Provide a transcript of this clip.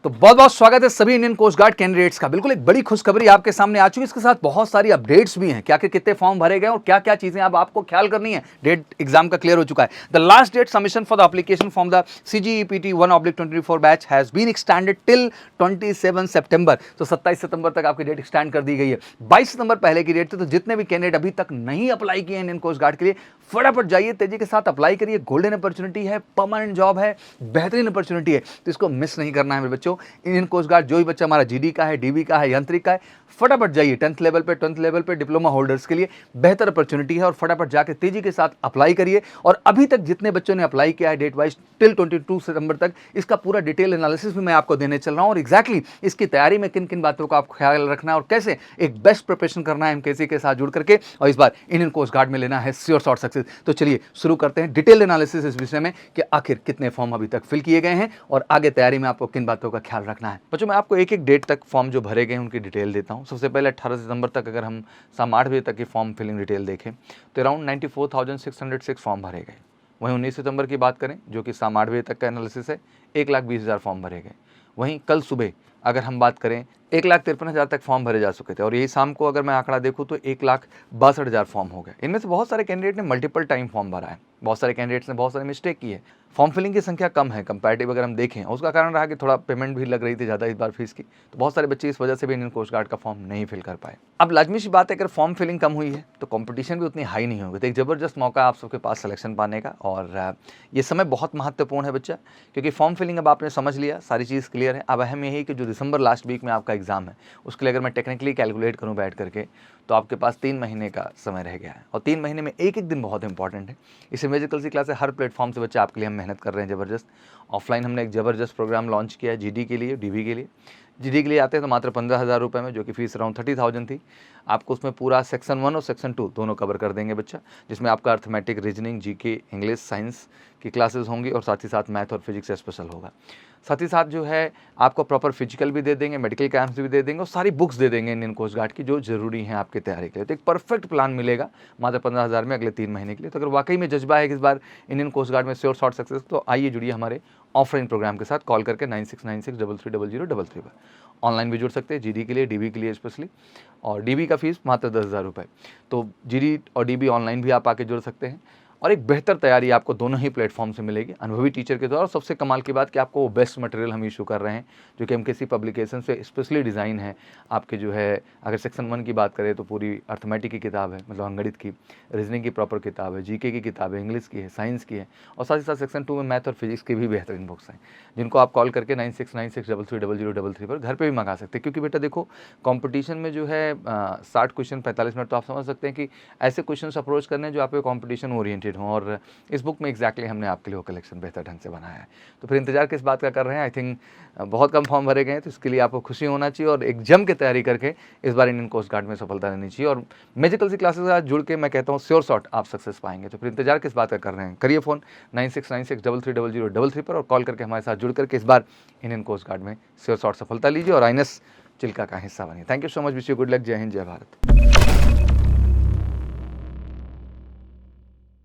तो बहुत बहुत स्वागत है सभी इंडियन कोस्ट गार्ड कैंडिडेट्स का। बिल्कुल एक बड़ी खुशखबरी आपके सामने आ चुकी है, इसके साथ बहुत सारी अपडेट्स भी हैं। क्या कितने फॉर्म भरे गए और क्या क्या चीजें अब आपको ख्याल करनी है। डेट एग्जाम का क्लियर हो चुका है। The last date submission for the application from the CGEPT 1/24 batch has been extended till 27 September. तो 27 सितंबर तक आपकी डेट एक्सटेंड कर दी गई है। 22 सितंबर पहले की डेट थी। तो जितने भी कैंडिडेट अभी तक नहीं अप्लाई किए इंडियन कोस्ट गार्ड के लिए, फटाफट जाइए, तेजी के साथ अप्लाई करिए। गोल्डन अपॉर्चुनिटी है, परमानेंट जॉब है, बेहतरीन अपॉर्चुनिटी है, तो इसको मिस नहीं करना है मेरे बच्चों। इंडियन कोस्ट गार्ड जो भी बच्चा हमारा GD का है, DB का है, यांत्रिक का है, फटाफट जाइए। 10th लेवल पे डिप्लोमा होल्डर्स के लिए बेहतर अपॉर्चुनिटी है और फटाफट जाके तेजी के साथ अप्लाई करिए। और अभी तक जितने बच्चों ने अप्लाई किया है डेट वाइज टिल 22 सितंबर तक, इसका पूरा डिटेल एनालिसिस भी मैं आपको देने चल रहा हूं। और एग्जैक्टली इसकी तैयारी में किन किन बातों का आपको ख्याल रखना है और कैसे एक बेस्ट प्रिपरेशन करना है MKC के साथ जुड़ करके, और इस बार इंडियन कोस्ट गार्ड में लेना है श्योर शॉट सक्सेस। तो चलिए शुरू करते हैं डिटेल एनालिसिस इस विषय में कि आखिर कितने फॉर्म अभी तक फिल किए गए हैं और आगे तैयारी में आपको किन बातों का ख्याल रखना है। बच्चों मैं आपको एक एक डेट तक फॉर्म जो भरे गए हैं उनकी डिटेल देता हूं। सबसे पहले 18 सितंबर तक अगर हम शाम 8 बजे तक की फॉर्म फिलिंग डिटेल देखें तो अराउंड 94,606 फॉर्म भरे गए। वहीं 19 सितंबर की बात करें जो कि शाम 8 बजे तक का एनालिसिस है, 1,20,000 फॉर्म भरे गए। वहीं कल सुबह अगर हम बात करें 1,53,000 तक फॉर्म भरे जा चुके थे और यही शाम को अगर मैं आंकड़ा देखूं तो 1,62,000 फॉर्म हो गए। इनमें से बहुत सारे कैंडिडेट ने मल्टीपल टाइम फॉर्म भरा है, बहुत सारे कैंडिडेट्स ने बहुत सारे मिस्टेक की है। फॉर्म फिलिंग की संख्या कम है कंपैरेटिव अगर हम देखें, उसका कारण रहा कि थोड़ा पेमेंट भी लग रही थी ज़्यादा इस बार फीस की, तो बहुत सारे बच्चे इस वजह से भी इंडियन कोस्ट गार्ड का फॉर्म नहीं फिल कर पाए। अब लाजमी सी बात है, अगर फॉर्म फिलिंग कम हुई है तो कंपटीशन भी उतनी हाई नहीं होगी। तो एक ज़बरदस्त मौका आप सबके पास सिलेक्शन पाने का, और ये समय बहुत महत्वपूर्ण है बच्चा, क्योंकि फॉर्म फिलिंग अब आपने समझ लिया, सारी चीज़ क्लियर है। अब अहम यही कि जो दिसंबर लास्ट वीक में आपका एग्जाम है उसके लिए अगर मैं टेक्निकली कैलकुलेट करूँ बैठ करके, तो आपके पास 3 महीने का समय रह गया है और 3 महीने में एक एक दिन बहुत इंपॉर्टेंट है। इस इमेजिकल सी क्लास है, हर प्लेटफॉर्म से बच्चे आपके लिए हम मेहनत कर रहे हैं ज़बरदस्त। ऑफलाइन हमने एक ज़बरदस्त प्रोग्राम लॉन्च किया है GD के लिए, DB के लिए। GD के लिए आते हैं तो मात्र 15,000 रुपये में, जो कि फीस अराउंड 30,000 थी। आपको उसमें पूरा सेक्शन 1 और सेक्शन 2 दोनों कवर कर देंगे बच्चा, जिसमें आपका arithmetic, reasoning, GK, English, science की क्लासेस होंगी और साथ ही साथ मैथ और फिजिक्स स्पेशल होगा। साथ ही साथ जो है आपको प्रॉपर फिजिकल भी दे देंगे, मेडिकल कैंप्स भी दे देंगे और सारी बुक्स दे देंगे इंडियन कोस्ट गार्ड की जो ज़रूरी हैं आपकी तैयारी के लिए। तो एक परफेक्ट प्लान मिलेगा मात्र 15,000 में अगले 3 महीने के लिए। तो अगर वाकई में जज्बा है कि इस बार इंडियन कोस्ट गार्ड में श्योर शॉट सक्सेस, तो आइए जुड़िए हमारे ऑफलाइन प्रोग्राम के साथ। कॉल करके 9696330033 पर ऑनलाइन भी जुड़ सकते हैं, GD के लिए, DB के लिए स्पेशली। और DB का फीस मात्र 10,000 रुपये। तो GD और DB ऑनलाइन भी आप आके जुड़ सकते हैं और एक बेहतर तैयारी आपको दोनों ही प्लेटफॉर्म से मिलेगी अनुभवी टीचर के द्वारा। और सबसे कमाल की बात कि आपको वो बेस्ट मटेरियल हम इशू कर रहे हैं जो कि MKC पब्लिकेशन से स्पेशली डिज़ाइन है। आपके जो है अगर सेक्शन 1 की बात करें तो पूरी अर्थमेटिक की किताब है, मतलब अंगणित की, रीजनिंग की प्रॉपर किताब है, GK की किताब है, इंग्लिश की है, साइंस की है, और साथ ही साथ सेक्शन 2 में मैथ और फिजिक्स की भी बेहतरीन बुक्स हैं, जिनको आप कॉल करके 9696330033 पर घर पर भी मंगा सकते हैं। क्योंकि बेटा देखो, कॉम्पिटिशन में जो है 60 क्वेश्चन 45 मिनट, तो आप समझ सकते हैं कि ऐसे क्वेश्चन अप्रोच करने जो आपके कॉम्पिटिशन ओरिएंटेड हो, और इस बुक में एग्जैक्टली हमने आपके लिए वो कलेक्शन बेहतर ढंग से बनाया है। तो फिर इंतजार किस बात का कर रहे हैं। आई थिंक बहुत कम फॉर्म भरे गए हैं, तो इसके लिए आपको खुशी होना चाहिए और एक जम के तैयारी करके इस बार इंडियन कोस्ट गार्ड में सफलता लेनी चाहिए। और मैजिकल सी क्लासेस के साथ जुड़ के मैं कहता हूँ श्योर शॉट आप सक्सेस पाएंगे। तो फिर इंतजार किस बात का कर रहे हैं, करिए फ़ोन 9696330033 पर और कॉल करके हमारे साथ जुड़ करके इस बार इंडियन कोस्ट गार्ड में श्योर शॉट सफलता लीजिए और INS चिल्का का हिस्सा बनिए। Thank you so much, wish you good luck. जय हिंद, जय भारत।